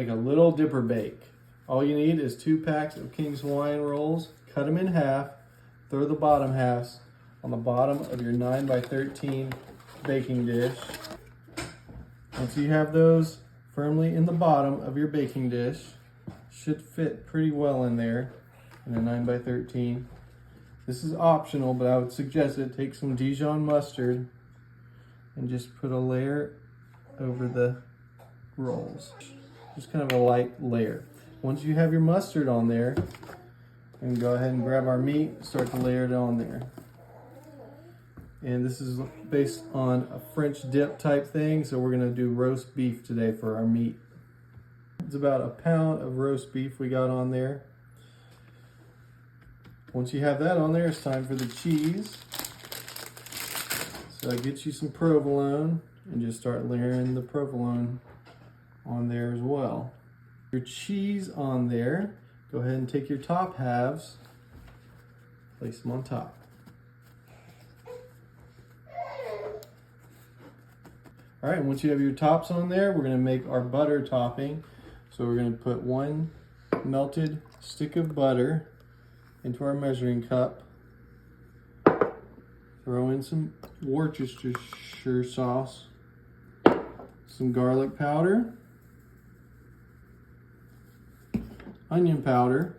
Make a little dipper bake. All you need is 2 packs of King's Hawaiian rolls. Cut them in half. Throw the bottom halves on the bottom of your 9x13 baking dish. Once you have those firmly in the bottom of your baking dish, should fit pretty well in there in a 9x13. This is optional, but I would suggest it. Take some Dijon mustard and just put a layer over the rolls. Just kind of a light layer. Once you have your mustard on there, and go ahead and grab our meat, start to layer it on there. And this is based on a French dip type thing, so we're gonna do roast beef today for our meat. It's about 1 pound of roast beef we got on there. Once you have that on there, it's time for the cheese. So get you some provolone and just start layering the provolone on there as well. Your cheese on there, go ahead and take your top halves, place them on top. All right, and once you have your tops on there, we're gonna make our butter topping. So we're gonna put 1 melted stick of butter into our measuring cup. Throw in some Worcestershire sauce, some garlic powder, onion powder,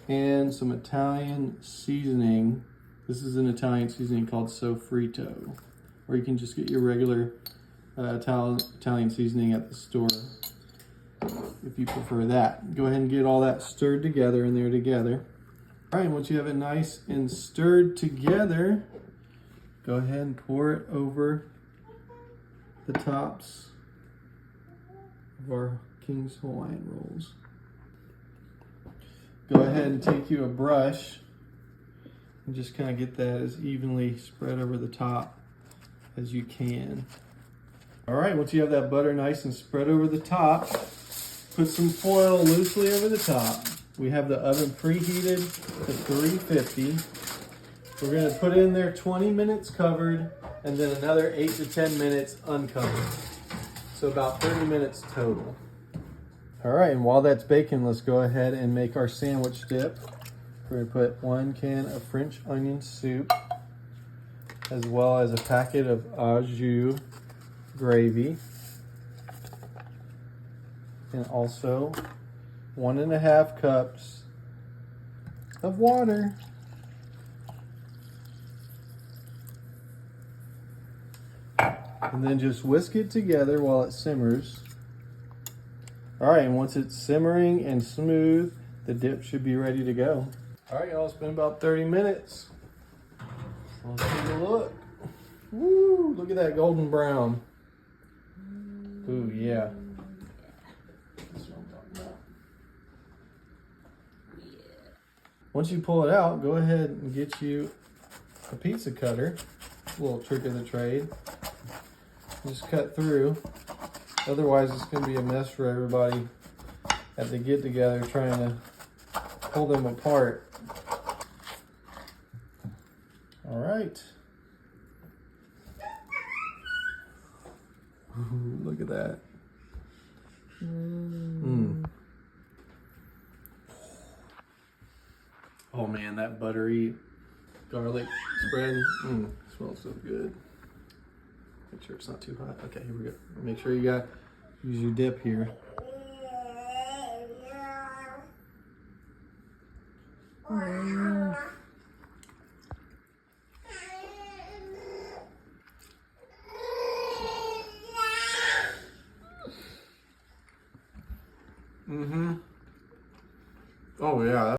and some Italian seasoning. This is an Italian seasoning called sofrito, or you can just get your regular Italian seasoning at the store if you prefer that. Go ahead and get all that stirred together in there together. All right, once you have it nice and stirred together, go ahead and pour it over the tops of our King's Hawaiian rolls. Go ahead and take you a brush and just kind of get that as evenly spread over the top as you can. All right, once you have that butter nice and spread over the top, put some foil loosely over the top. We have the oven preheated to 350. We're gonna put it in there 20 minutes covered and then another 8 to 10 minutes uncovered. So about 30 minutes total. All right, and while that's baking, let's go ahead and make our sandwich dip. We're gonna put 1 can of French onion soup, as well as a packet of au jus gravy, and also 1.5 cups of water. And then just whisk it together while it simmers. All right, and once it's simmering and smooth, the dip should be ready to go. All right, y'all, it's been about 30 minutes. Let's take a look. Woo, look at that golden brown. Ooh, yeah. That's what I'm talking about. Once you pull it out, go ahead and get you a pizza cutter. A little trick of the trade. Just cut through. Otherwise, it's going to be a mess for everybody at the get-together trying to pull them apart. All right. Ooh, look at that. Oh man, that buttery garlic spread smells so good. Make sure it's not too hot. Okay, here we go. Make sure you use your dip here. Oh yeah.